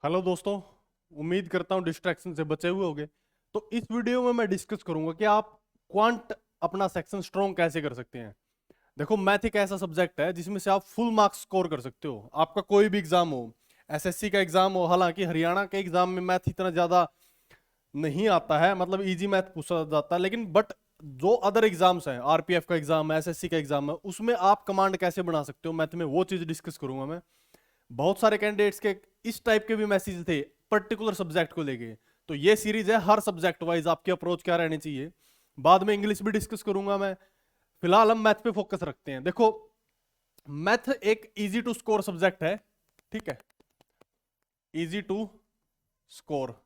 Hello दोस्तों। उम्मीद करता हूँ डिस्ट्रैक्शन से बचे हुए होगे। तो इस वीडियो में मैं डिस्कस करूंगा कि आप क्वांट अपना सेक्शन स्ट्रॉन्ग कैसे कर सकते हैं। देखो, मैथ एक ऐसा सब्जेक्ट है जिसमें से आप फुल मार्क्स स्कोर कर सकते हो। आपका कोई भी एग्जाम हो, एसएससी का एग्जाम हो, हालांकि हरियाणा के एग्जाम में मैथ इतना ज्यादा नहीं आता है, मतलब इजी मैथ पूछा जाता है, लेकिन बट जो अदर एग्जाम्स हैं, आरपीएफ का एग्जाम है, एसएससी का एग्जाम है, उसमें आप कमांड कैसे बना सकते हो मैथ में, वो चीज डिस्कस करूंगा मैं। बहुत सारे कैंडिडेट्स के इस टाइप के भी मैसेज थे पर्टिकुलर सब्जेक्ट को लेके। तो ये सीरीज है, हर सब्जेक्ट वाइज आपकी अप्रोच क्या रहनी चाहिए। बाद में इंग्लिश भी डिस्कस करूंगा मैं। फिलहाल हम मैथ पे फोकस रखते हैं। देखो, मैथ एक इजी टू स्कोर सब्जेक्ट है, ठीक है, इजी टू स्कोर।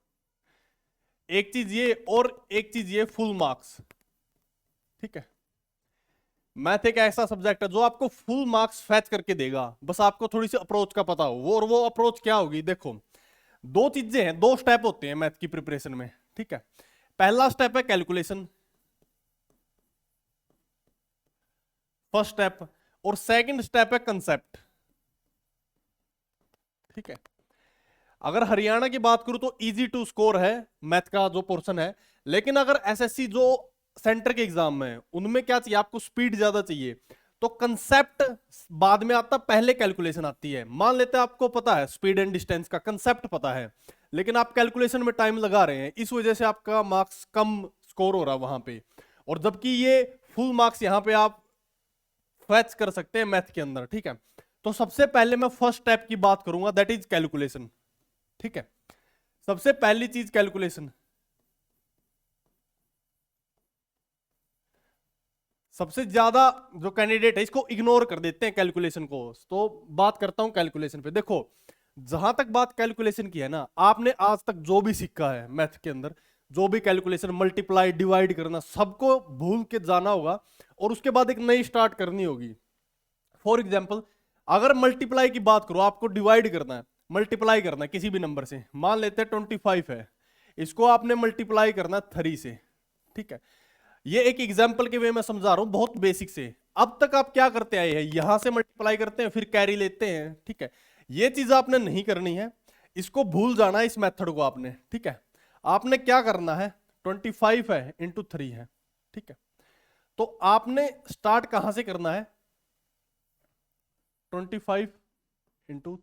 एक चीज ये और एक चीज ये फुल मार्क्स, ठीक है। मैथ एक ऐसा सब्जेक्ट है जो आपको फुल मार्क्स फैच करके देगा, बस आपको थोड़ी सी अप्रोच का पता हो। वो और वो अप्रोच क्या होगी, देखो, दो चीजें हैं, दो स्टेप होते हैं मैथ की प्रिपरेशन में, ठीक है। पहला स्टेप है कैलकुलेशन, फर्स्ट स्टेप, और सेकंड स्टेप है कंसेप्ट, ठीक है। अगर हरियाणा की बात करूं तो इजी टू स्कोर है मैथ का जो पोर्शन है। लेकिन अगर एसएससी जो सेंटर के एग्जाम में उनमें क्या चाहिए, आपको स्पीड ज्यादा चाहिए, तो कंसेप्ट बाद में आता, पहले कैलकुलेशन आती है। मान लेते हैं आपको पता है स्पीड एंड डिस्टेंस का कंसेप्ट पता है, लेकिन आप कैलकुलेशन में टाइम लगा रहे हैं, इस वजह से आपका मार्क्स कम स्कोर हो रहा है वहां पे। और जबकि ये फुल मार्क्स यहां पे आप फैच कर सकते हैं मैथ के अंदर, ठीक है। तो सबसे पहले मैं फर्स्ट स्टेप की बात करूंगा, दैट इज कैलकुलेशन, ठीक है। सबसे पहली चीज कैलकुलेशन। सबसे ज्यादा जो कैंडिडेट है इसको इग्नोर कर देते हैं कैलकुलेशन को। तो बात करता हूं कैलकुलेशन पे। देखो, जहां तक बात कैलकुलेशन की है ना, आपने आज तक जो भी सीखा है मैथ के अंदर, जो भी कैलकुलेशन, मल्टीप्लाई डिवाइड करना, सबको भूल के जाना होगा और उसके बाद एक नई स्टार्ट करनी होगी। फॉर एग्जाम्पल, अगर मल्टीप्लाई की बात करो, आपको डिवाइड करना है, मल्टीप्लाई करना है किसी भी नंबर से, मान लेते हैं 25 है, इसको आपने मल्टीप्लाई करना है 3 से, ठीक है। ये एक एग्जाम्पल के वे में समझा रहा हूं, बहुत बेसिक से। अब तक आप क्या करते आए हैं, यहां से मल्टीप्लाई करते हैं फिर कैरी लेते हैं, ठीक है। ये चीज आपने नहीं करनी है, इसको भूल जाना है, इस मेथड को आपने, ठीक है। आपने क्या करना है, 25 है इंटू 3 है, ठीक है। तो आपने स्टार्ट कहां से करना है, 25 इंटू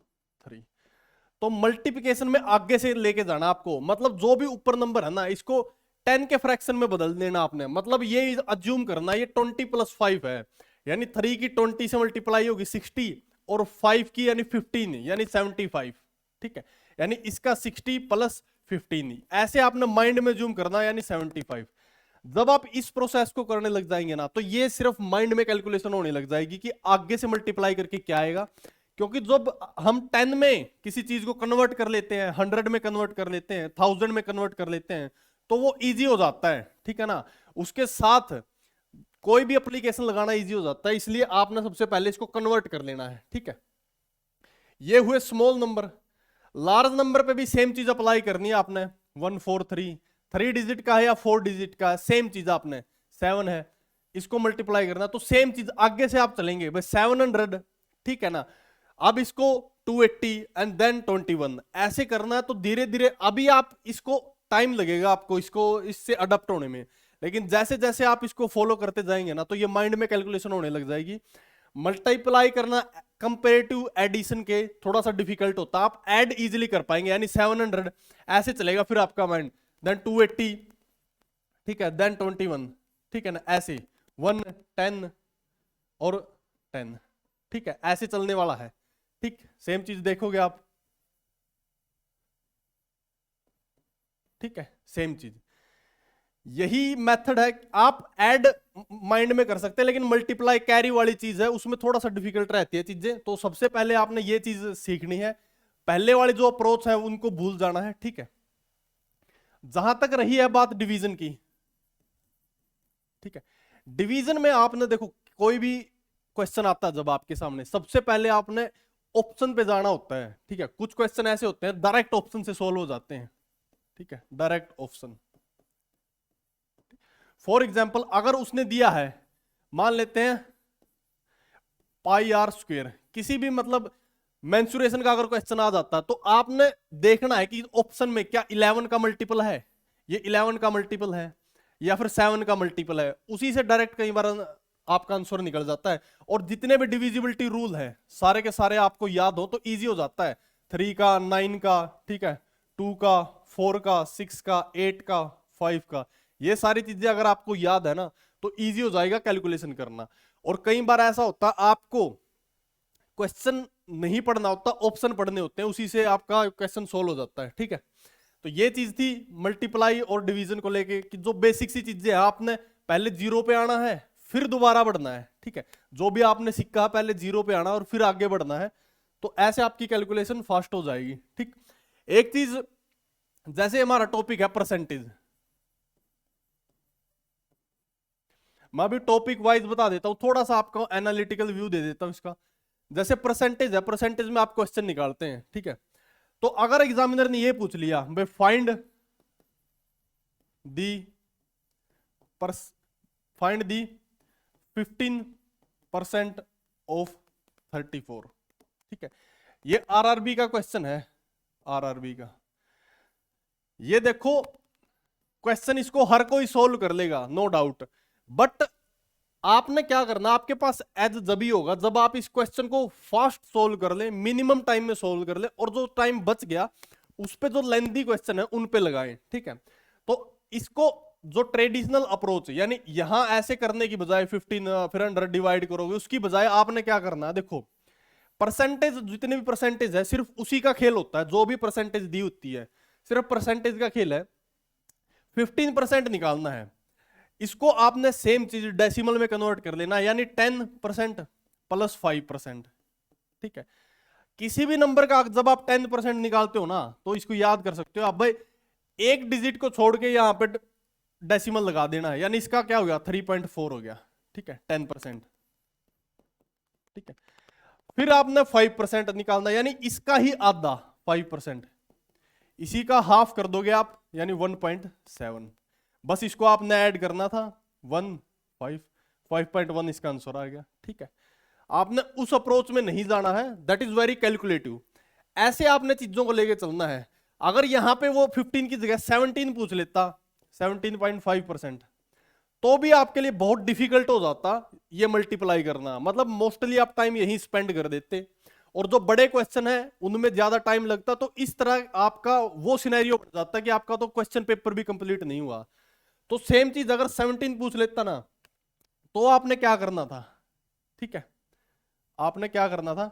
3। तो मल्टीप्लिकेशन में आगे से लेके जाना आपको, मतलब जो भी ऊपर नंबर है ना, इसको 10 के फ्रैक्शन में बदल देना आपने। मतलब ये अज्यूम करना ये 20 + 5 है, यानी 3 की 20 से मल्टीप्लाई होगी 60, और 5 की यानी 15 यानी 75, ठीक है। यानी इसका 60 + 15, ऐसे आपने माइंड में जूम करना, यानी 75। जब आप इस प्रोसेस को करने लग जाएंगे ना, तो ये सिर्फ माइंड में कैलकुलेशन होने लग जाएगी कि आगे से मल्टीप्लाई करके क्या आएगा। क्योंकि जब हम 10 में किसी चीज को कन्वर्ट कर लेते हैं, 100 में कन्वर्ट कर लेते हैं, 1000 में कन्वर्ट कर लेते हैं, तो वो इजी हो जाता है, ठीक है ना। उसके साथ कोई भी एप्लीकेशन लगाना इजी हो जाता है, इसलिए आपने सबसे पहले इसको कन्वर्ट कर लेना है, ठीक है। ये हुए स्मॉल नंबर। लार्ज नंबर पे भी सेम चीज अप्लाई करनी है आपने। 143, 3 डिजिट का है या 4 डिजिट का है, सेम चीज आपने, 7 है, इसको मल्टीप्लाई करना, तो सेम चीज आगे से आप चलेंगे भाई, 700, ठीक है ना। अब इसको 280 एंड देन 21 ऐसे करना है। तो धीरे धीरे अभी आप इसको, टाइम लगेगा आपको इसको, इससे अडप्ट होने में, लेकिन जैसे जैसे आप इसको फॉलो करते जाएंगे ना, तो ये माइंड में कैलकुलेशन होने लग जाएगी। मल्टीप्लाई करना कंपेरेटिव एडिशन के थोड़ा सा डिफिकल्ट होता है, आप ऐड इजीली कर पाएंगे, यानी 700 ऐसे चलेगा फिर आपका माइंड, देन 280, ठीक है, देन 21, ठीक है ना, ऐसे 1 10 और 10, ठीक है, ऐसे चलने वाला है, ठीक। सेम चीज देखोगे आप, ठीक है, सेम चीज। यही मेथड है, आप ऐड माइंड में कर सकते हैं, लेकिन मल्टीप्लाई कैरी वाली चीज है, उसमें थोड़ा सा डिफिकल्ट रहती है चीजें। तो सबसे पहले आपने ये चीज सीखनी है, पहले वाली जो अप्रोच है उनको भूल जाना है, ठीक है। जहां तक रही है बात डिवीजन की, ठीक है, डिवीजन में आपने देखो, कोई भी क्वेश्चन आता है जब आपके सामने, सबसे पहले आपने ऑप्शन पे जाना होता है, ठीक है। कुछ क्वेश्चन ऐसे होते हैं डायरेक्ट ऑप्शन से सोल्व हो जाते हैं, ठीक है, डायरेक्ट ऑप्शन। फॉर एग्जाम्पल, अगर उसने दिया है, मान लेते हैं पाई आर स्क्वेयर, किसी भी मतलब मेंसुरेशन का अगर क्वेश्चन आ जाता है तो आपने देखना है कि ऑप्शन में क्या 11 का मल्टीपल है, ये 11 का मल्टीपल है या फिर 7 का मल्टीपल है, उसी से डायरेक्ट कई बार आपका आंसर निकल जाता है। और जितने भी डिविजिबिलिटी रूल है सारे के सारे आपको याद हो तो इजी हो जाता है। 3 का, 9 का, ठीक है, 2 का, 4 का, 6 का, 8 का, 5 का, ये सारी चीजें अगर आपको याद है ना तो इजी हो जाएगा कैलकुलेशन करना। और कई बार ऐसा होता है आपको क्वेश्चन नहीं पढ़ना होता, ऑप्शन पढ़ने होते हैं, उसी से आपका क्वेश्चन सोल्व हो जाता है। ठीक है, तो ये चीज थी मल्टीप्लाई और डिवीजन को लेके कि जो बेसिक सी चीजें हैं आपने पहले जीरो पे आना है फिर दोबारा बढ़ना है। ठीक है, जो भी आपने सीखा पहले जीरो पे आना और फिर आगे बढ़ना है, तो ऐसे आपकी कैलकुलेशन फास्ट हो जाएगी। ठीक, एक चीज जैसे हमारा टॉपिक है परसेंटेज, मैं अभी टॉपिक वाइज बता देता हूं, थोड़ा सा आपको एनालिटिकल व्यू दे देता हूं इसका। जैसे परसेंटेज है, परसेंटेज में आप क्वेश्चन निकालते हैं। ठीक है, तो अगर एग्जामिनर ने ये पूछ लिया भाई find the find the 15% of 34, ठीक है, ये आरआरबी का क्वेश्चन है, आरआरबी का। ये देखो क्वेश्चन इसको हर कोई सोल्व कर लेगा नो डाउट, बट आपने क्या करना, आपके पास एज जब ही होगा जब आप इस क्वेश्चन को फास्ट सोल्व कर ले, मिनिमम टाइम में सोल्व कर ले, और जो टाइम बच गया उस पे जो लेंथी क्वेश्चन है उन पे लगाएं। ठीक है, तो इसको जो ट्रेडिशनल अप्रोच यानी यहां ऐसे करने की बजाय 15 फिर 100 डिवाइड करोगे, उसकी बजाय आपने क्या करना है, देखो परसेंटेज जितने भी परसेंटेज है सिर्फ उसी का खेल होता है, जो भी परसेंटेज दी होती है सिर्फ परसेंटेज का खेल है। 15% निकालना है, इसको आपने सेम चीज डेसिमल में कन्वर्ट कर लेना, यानी 10% प्लस 5%। ठीक है, किसी भी नंबर का जब आप 10% निकालते हो ना तो इसको याद कर सकते हो आप, भाई एक डिजिट को छोड़ के यहां पे डेसिमल लगा देना है, यानी इसका क्या हो गया 3.4 हो गया। ठीक है, 10%। ठीक है, फिर आपने 5% निकालना, यानी इसका ही आधा 5%, इसी का हाफ कर दोगे आप यानी 1.7, बस इसको आपने ऐड करना था 5.1 इसका आंसर आ गया। ठीक है, आपने उस अप्रोच में नहीं जाना है, दैट इज वेरी कैलकुलेटिव, ऐसे आपने चीजों को लेके चलना है। अगर यहां पे वो 15 की जगह 17 पूछ लेता, 17.5%, तो भी आपके लिए बहुत डिफिकल्ट हो जाता ये मल्टीप्लाई करना, मतलब मोस्टली आप टाइम यहीं स्पेंड कर देते, और जो बड़े क्वेश्चन है उनमें ज्यादा टाइम लगता, तो इस तरह आपका वो सिनेरियो बढ़ जाता कि आपका तो क्वेश्चन पेपर भी कंप्लीट नहीं हुआ। तो सेम चीज अगर 17 पूछ लेता ना तो आपने क्या करना था, ठीक है, आपने क्या करना था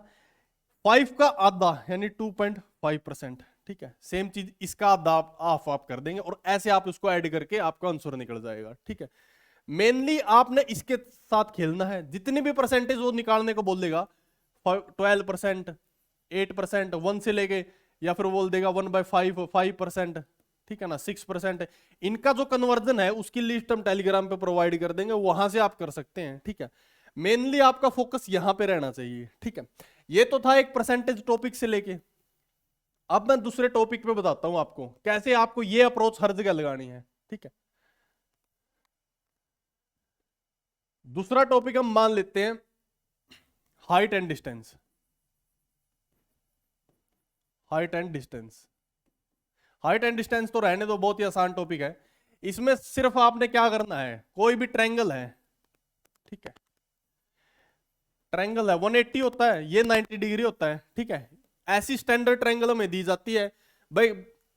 5 का आधा यानी 2.5%। ठीक है, सेम चीज इसका आधा हाफ आप कर देंगे और ऐसे आप उसको ऐड करके आपका आंसर निकल जाएगा। ठीक है, मेनली आपने इसके साथ खेलना है, जितनी भी परसेंटेज वो निकालने को बोलेगा 12%, 8%, 1 से लेके, या फिर बोल देगा 1/5, 5%, ठीक है ना, 6%, इनका जो कन्वर्जन है उसकी लिस्ट हम टेलीग्राम पे प्रोवाइड कर देंगे, वहां से आप कर सकते हैं। ठीक है, मेनली आपका फोकस यहां पे रहना चाहिए। ठीक है, ये तो था एक परसेंटेज टॉपिक से लेके। अब मैं दूसरे टॉपिक पे बताता हूं आपको कैसे आपको ये अप्रोच हर जगह लगानी है। ठीक है, दूसरा टॉपिक हम मान लेते हैं height and distance. Height and distance, height and distance तो रहने दो, बहुत ही आसान टॉपिक है। इसमें सिर्फ आपने क्या करना है, कोई भी ट्रायंगल है, ठीक है, ट्रायंगल है 180 होता है, ये 90 डिग्री होता है। ठीक है, ऐसी स्टैंडर्ड ट्रायंगल में दी जाती है, भाई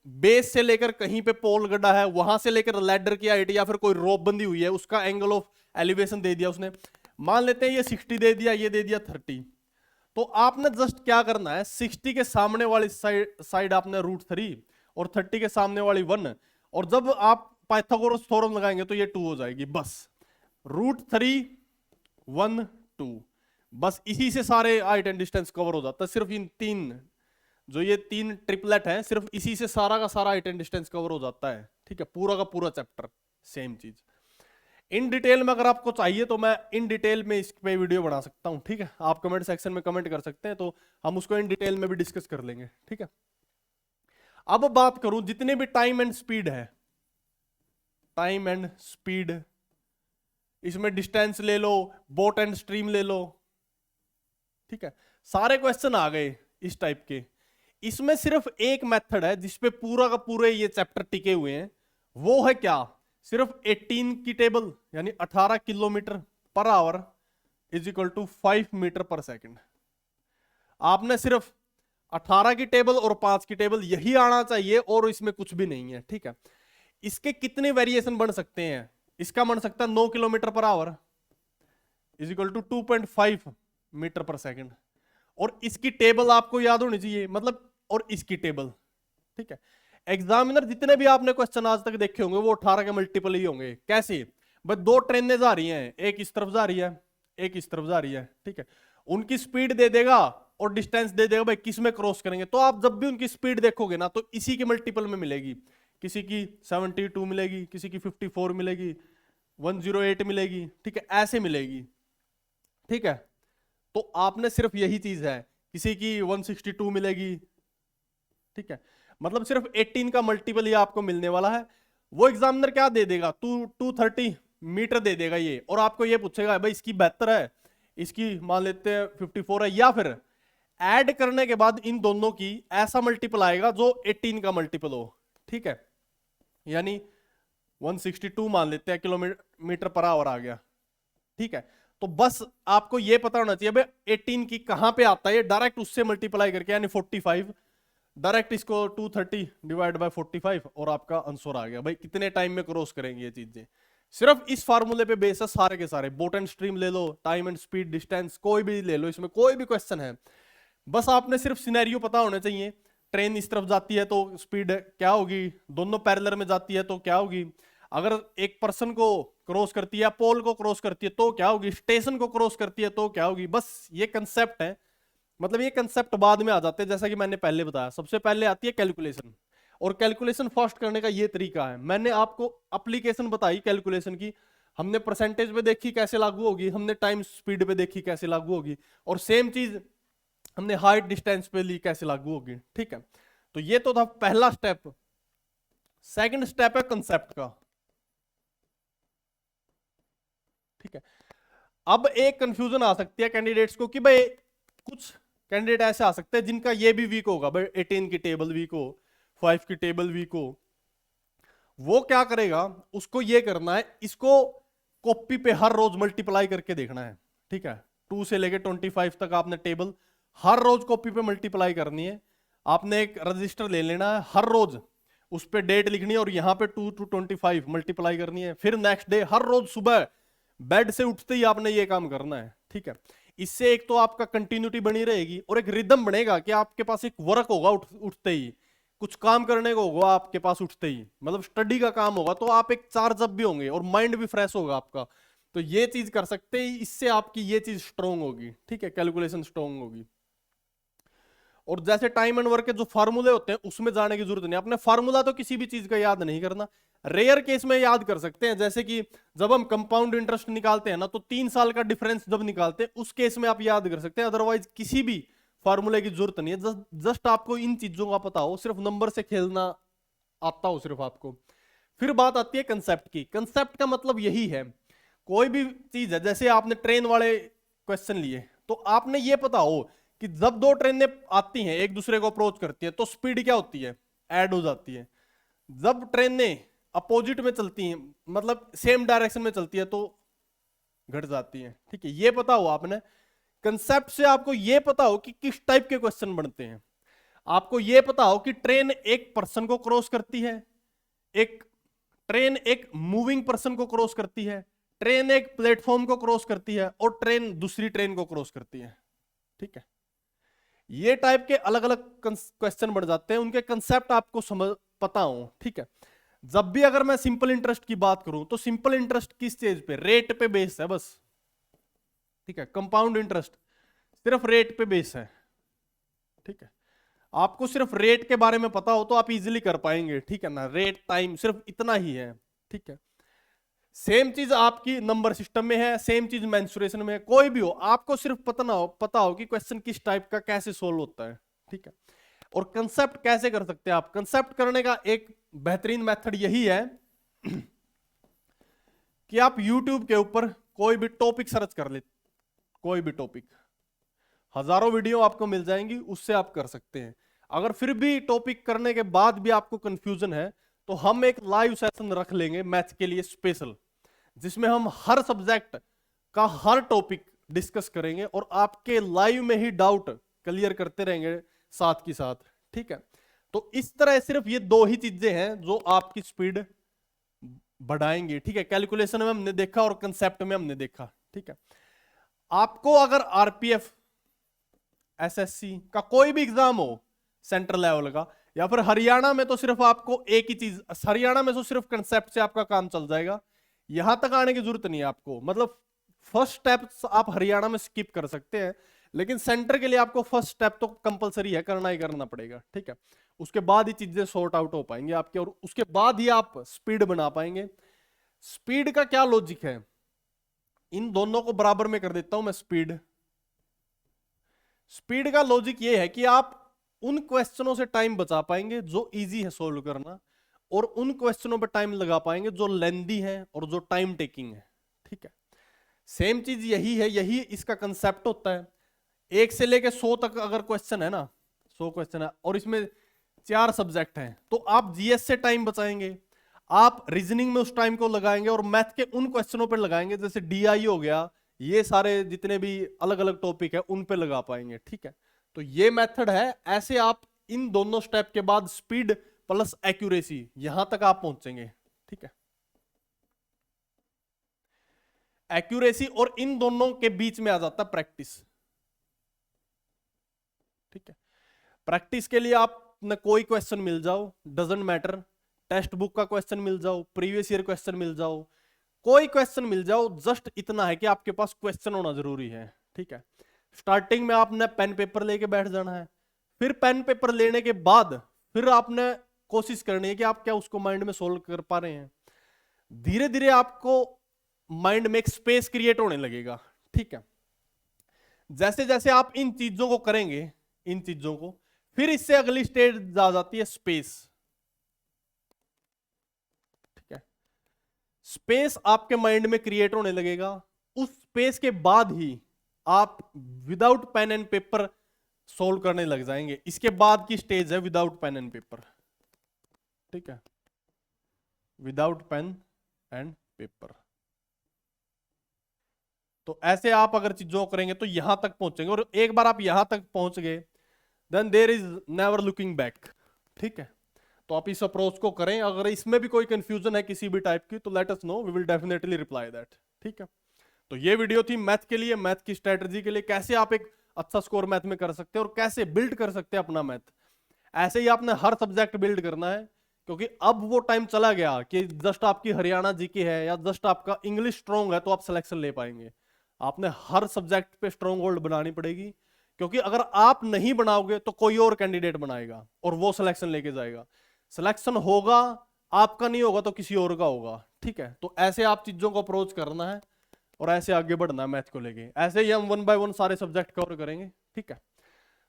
बेस से लेकर कहीं पे पोल गड्ढा है, वहां से लेकर लैडर की हाइट या फिर कोई रोप बंदी हुई है उसका एंगल ऑफ एलिवेशन दे दिया उसने, मान लेते हैं ये 60 दे दिया, ये दे दिया 30, तो आपने जस्ट क्या करना है 60 के सामने वाली साइड आपने √3 और 30 के सामने वाली 1, और जब आप पाइथागोरस थ्योरम लगाएंगे तो ये 2 हो जाएगी, बस √3 1 2, बस इसी से सारे हाइट एंड डिस्टेंस कवर हो जाता है। सिर्फ इन तीन, जो ये 3 ट्रिपलेट हैं, सिर्फ इसी से सारा का सारा हाइट एंड डिस्टेंस कवर हो जाता है। ठीक है, पूरा का पूरा चैप्टर सेम चीज। इन डिटेल में अगर आपको चाहिए तो मैं इन डिटेल में इस पे वीडियो बना सकता हूं। ठीक है, आप कमेंट सेक्शन में कमेंट कर सकते हैं, तो हम उसको इन डिटेल में भी डिस्कस कर लेंगे। ठीक है, अब बात करूं जितने भी टाइम एंड स्पीड है, टाइम एंड स्पीड, इसमें डिस्टेंस ले लो, बोट एंड स्ट्रीम ले लो, ठीक है, सारे क्वेश्चन आ गए। इस टाइप के। इसमें सिर्फ एक मेथड है जिसपे पूरा का पूरे ये चैप्टर टिके हुए हैं, वो है क्या, सिर्फ 18 की टेबल, यानी 18 kilometre per hour is equal to 5 metre per second. आपने सिर्फ 18 की टेबल और 5 की टेबल यही आना चाहिए, और इसमें कुछ भी नहीं है, ठीक है। इसके कितने वेरिएशन बन सकते हैं, इसका बन सकता है 9 kilometre per hour is equal to 2.5 metre per second, और इसकी टेबल आपको याद होनी चाहिए, मतलब और इसकी टेबल, ठीक है। एग्जामिनर जितने भी आपने क्वेश्चन आज तक देखे होंगे वो 18 के मल्टीपल ही होंगे। कैसे, बस दो ट्रेनें जा रही हैं, एक इस तरफ जा रही है, एक इस तरफ जा रही है, ठीक है। उनकी स्पीड दे देगा और डिस्टेंस दे देगा भाई किस में क्रॉस करेंगे, तो आप जब भी उनकी स्पीड देखोगे ना तो इसी के मल्टीपल में मिलेगी। किसी की 72 मिलेगी, किसी की 54 मिलेगी, 108 मिलेगी, ठीक है, ऐसे मिलेगी, ठीक है। तो आपने सिर्फ यही चीज है, किसी की 162 मिलेगी, ठीक है, मतलब सिर्फ 18 का मल्टीपल ये आपको मिलने वाला है। वो एग्जामिनर क्या दे देगा, 230 मीटर दे देगा ये, और आपको ये पूछेगा भाई इसकी 72 है, इसकी मान लेते हैं 54 है, या फिर ऐड करने के बाद इन दोनों की ऐसा मल्टीपल आएगा जो 18 का मल्टीपल हो, ठीक है, यानी 162 मान लेते हैं किलोमीटर पर आवर आ गया, ठीक है। तो बस आपको ये पता होना चाहिए भाई 18 की कहां पे आता है, डायरेक्ट उससे मल्टीप्लाई करके, यानी 45, डायरेक्ट इसको 230 डिवाइड बाय 45 और आपका आंसर आ गया। भाई कितने टाइम में क्रॉस करेंगे ये चीजें, सिर्फ इस फार्मूले पे बेस है सारे के सारे। बोट एंड स्ट्रीम ले लो, टाइम एंड स्पीड, डिस्टेंस, कोई भी ले लो, इसमें कोई भी क्वेश्चन है, बस आपने सिर्फ सिनेरियो पता होने चाहिए। ट्रेन इस तरफ जाती है तो स्पीड क्या होगी, दोनों पैरेलल में जाती है तो क्या होगी, अगर एक पर्सन को क्रॉस करती है, पोल को क्रॉस करती है तो क्या होगी, स्टेशन को क्रॉस करती है तो क्या होगी। बस ये कंसेप्ट है, मतलब ये कंसेप्ट बाद में आ जाते हैं, जैसा कि मैंने पहले बताया। सबसे पहले आती है कैलकुलेशन, और कैलकुलेशन फर्स्ट करने का ये तरीका है। मैंने आपको एप्लीकेशन बताई कैलकुलेशन की, हमने परसेंटेज पे देखी कैसे लागू होगी, हमने टाइम स्पीड पे देखी कैसे लागू होगी, और सेम चीज हमने हाइट डिस्टेंस पे ली कैसे लागू होगी, ठीक है। तो ये तो था पहला स्टेप। सेकंड स्टेप है कंसेप्ट का, ठीक है। अब एक कंफ्यूजन आ सकती है कैंडिडेट्स को कि भाई कुछ कैंडिडेट ऐसे आ सकते हैं जिनका ये भी वीक होगा, भाई 18 की टेबल वीक हो, 5 की टेबल वीक हो। वो क्या करेगा, उसको ये करना है, इसको कॉपी पे हर रोज मल्टीप्लाई करके देखना है, ठीक है। 2 से लेके 25 तक आपने टेबल हर रोज कॉपी पे मल्टीप्लाई करनी है। आपने एक रजिस्टर ले लेना है, हर रोज उस पर डेट लिखनी है और यहाँ पे 2 to 25 मल्टीप्लाई करनी है। फिर नेक्स्ट डे हर रोज सुबह बेड से उठते ही आपने ये काम करना है, ठीक है। इससे एक तो आपका कंटिन्यूटी बनी रहेगी और एक रिदम बनेगा कि आपके पास एक वर्क होगा उठते ही, कुछ काम करने को होगा आपके पास उठते ही, मतलब स्टडी का काम होगा, तो आप एक चार्ज अप भी होंगे और माइंड भी फ्रेश होगा आपका। तो ये चीज कर सकते हैं, इससे आपकी ये चीज स्ट्रोंग होगी, ठीक है, कैलकुलेशन स्ट्रोंग होगी। और जैसे टाइम एंड वर्क के जो फार्मूले होते हैं उसमें जाने की जरूरत नहीं, आपने फार्मूला तो किसी भी चीज का याद नहीं करना। रेयर केस में याद कर सकते हैं, जैसे कि जब हम कंपाउंड इंटरेस्ट निकालते हैं ना, तो 3 साल का डिफरेंस जब निकालते हैं उस केस में आप याद कर सकते हैं, अदरवाइज किसी भी फार्मूले की जरूरत नहीं है। जस्ट आपको इन चीजों का पता हो, सिर्फ नंबर से खेलना आता हो सिर्फ आपको। फिर बात आती है कंसेप्ट की। कंसेप्ट का मतलब यही है, कोई भी चीज है, जैसे आपने ट्रेन वाले क्वेश्चन लिए, तो आपने ये पता हो कि जब दो ट्रेनें आती हैं एक दूसरे को अप्रोच करती है तो स्पीड क्या होती है, ऐड हो जाती है। जब ट्रेनें अपोजिट में चलती हैं, मतलब सेम डायरेक्शन में चलती है, तो घट जाती है, ठीक है। ये पता हो आपने, कंसेप्ट से आपको ये पता हो कि किस टाइप के क्वेश्चन बनते हैं। आपको ये पता हो कि ट्रेन एक पर्सन को क्रॉस करती है, एक ट्रेन एक मूविंग पर्सन को क्रॉस करती है, ट्रेन एक प्लेटफॉर्म को क्रॉस करती है, और ट्रेन दूसरी ट्रेन को क्रॉस करती है, ठीक है। ये टाइप के अलग अलग क्वेश्चन बढ़ जाते हैं, उनके कंसेप्ट आपको समझ पता हो, ठीक है। जब भी अगर मैं सिंपल इंटरेस्ट की बात करूं तो सिंपल इंटरेस्ट किस चीज पे, रेट पे बेस है बस, ठीक है। कंपाउंड इंटरेस्ट सिर्फ रेट पे बेस है, ठीक है। आपको सिर्फ रेट के बारे में पता हो तो आप इजीली कर पाएंगे, ठीक है ना। रेट टाइम सिर्फ इतना ही है, ठीक है। सेम चीज आपकी नंबर सिस्टम में है, सेम चीज मेंसुरेशन में है, कोई भी हो, आपको सिर्फ पता हो कि क्वेश्चन किस टाइप का कैसे सोल्व होता है, ठीक है। और कंसेप्ट कैसे कर सकते हैं आप, कंसेप्ट करने का एक बेहतरीन मेथड यही है कि आप YouTube के ऊपर कोई भी टॉपिक सर्च कर ले, कोई भी टॉपिक, हजारों वीडियो आपको मिल जाएंगी, उससे आप कर सकते हैं। अगर फिर भी टॉपिक करने के बाद भी आपको कंफ्यूजन है तो हम एक लाइव सेशन रख लेंगे मैथ के लिए स्पेशल, जिसमें हम हर सब्जेक्ट का हर टॉपिक डिस्कस करेंगे और आपके लाइव में ही डाउट क्लियर करते रहेंगे साथ की साथ। ठीक है, तो इस तरह सिर्फ ये दो ही चीजें हैं जो आपकी स्पीड बढ़ाएंगे। ठीक है, कैलकुलेशन में हमने देखा और कंसेप्ट में हमने देखा। ठीक है, आपको अगर आरपीएफ, एसएससी का कोई भी एग्जाम हो सेंट्रल लेवल का, या फिर हरियाणा में, तो सिर्फ आपको एक ही चीज, हरियाणा में तो सिर्फ कंसेप्ट से आपका काम चल जाएगा, यहां तक आने की जरूरत नहीं है आपको। मतलब फर्स्ट स्टेप आप हरियाणा में स्किप कर सकते हैं, लेकिन सेंटर के लिए आपको फर्स्ट स्टेप तो कंपलसरी है, करना ही करना पड़ेगा। ठीक है, उसके बाद ही चीजें सॉर्ट आउट हो पाएंगे आपके, और उसके बाद ही आप स्पीड बना पाएंगे। स्पीड का क्या लॉजिक है, इन दोनों को बराबर में कर देता हूं मैं। स्पीड स्पीड का लॉजिक ये है कि आप उन क्वेश्चनों से टाइम बचा पाएंगे जो इजी है सोल्व करना, और उन क्वेश्चनों पे टाइम लगा पाएंगे जो लेंदी है और जो टाइम टेकिंग है। ठीक है, सेम चीज यही है, यही इसका कंसेप्ट होता है। 1 से लेके 100 तक अगर क्वेश्चन है ना, 100 क्वेश्चन है और इसमें 4 सब्जेक्ट हैं, तो आप जीएस से टाइम बचाएंगे, आप रीजनिंग में उस टाइम को लगाएंगे और मैथ के उन क्वेश्चनों पर लगाएंगे, जैसे डीआई हो गया, ये सारे जितने भी अलग अलग टॉपिक है उन पे लगा पाएंगे। ठीक है, तो ये मेथड है। ऐसे आप इन दोनों स्टेप के बाद स्पीड प्लस एक्यूरेसी यहां तक आप पहुंचेंगे। ठीक है, एक्यूरेसी और इन दोनों के बीच में आ जाता है प्रैक्टिस। ठीक है, प्रैक्टिस के लिए आप न कोई क्वेश्चन मिल जाओ, डजंट मैटर, टेक्स्ट बुक का क्वेश्चन मिल जाओ, प्रीवियस ईयर क्वेश्चन मिल जाओ, कोई क्वेश्चन मिल जाओ, जस्ट इतना है कि आपके पास क्वेश्चन होना जरूरी है। ठीक है, स्टार्टिंग में आपने पेन पेपर लेके बैठ जाना है, फिर पेन पेपर लेने के बाद फिर आपने कोशिश करनी है कि आप क्या उसको माइंड में सोल्व कर पा रहे हैं। धीरे धीरे आपको माइंड में एक स्पेस क्रिएट होने लगेगा। ठीक है, जैसे जैसे आप इन चीजों को करेंगे, इन चीजों को, फिर इससे अगली स्टेज आ जाती है स्पेस। ठीक है, स्पेस आपके माइंड में क्रिएट होने लगेगा, उस स्पेस के बाद ही आप without pen and paper solve करने लग जाएंगे। इसके बाद की स्टेज है विदाउट पेन एंड पेपर। ठीक है, विदाउट पेन एंड पेपर। तो ऐसे आप अगर चीजों को करेंगे तो यहां तक पहुंचेंगे, और एक बार आप यहां तक पहुंच गए then there is never looking back. ठीक है, तो आप इस अप्रोच को करें। अगर इसमें भी कोई कंफ्यूजन है किसी भी टाइप की तो let us know, we will definitely reply that. ठीक है, तो ये वीडियो थी मैथ के लिए, मैथ की स्ट्रेटजी के लिए, कैसे आप एक अच्छा स्कोर मैथ में कर सकते हैं और कैसे बिल्ड कर सकते हैं अपना मैथ। ऐसे ही आपने हर सब्जेक्ट बिल्ड करना है, क्योंकि अब वो टाइम चला गया कि जस्ट आपकी हरियाणा जीके है या जस्ट आपका इंग्लिश स्ट्रॉन्ग है तो आप सिलेक्शन ले पाएंगे। आपने हर सब्जेक्ट पे स्ट्रॉन्ग होल्ड बनानी पड़ेगी, क्योंकि अगर आप नहीं बनाओगे तो कोई और कैंडिडेट बनाएगा और वो सिलेक्शन लेके जाएगा। सिलेक्शन होगा, आपका नहीं होगा तो किसी और का होगा। ठीक है, तो ऐसे आप चीजों को अप्रोच करना है और ऐसे आगे बढ़ना है मैथ को लेके। ऐसे ही हम 1 बाय 1 सारे सब्जेक्ट कवर करेंगे। ठीक है,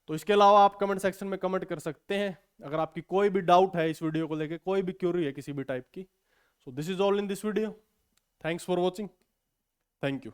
तो इसके अलावा आप कमेंट सेक्शन में कमेंट कर सकते हैं अगर आपकी कोई भी डाउट है इस वीडियो को लेके, कोई भी क्यूरी है किसी भी टाइप की। So this is all in this video. Thanks for watching. Thank you.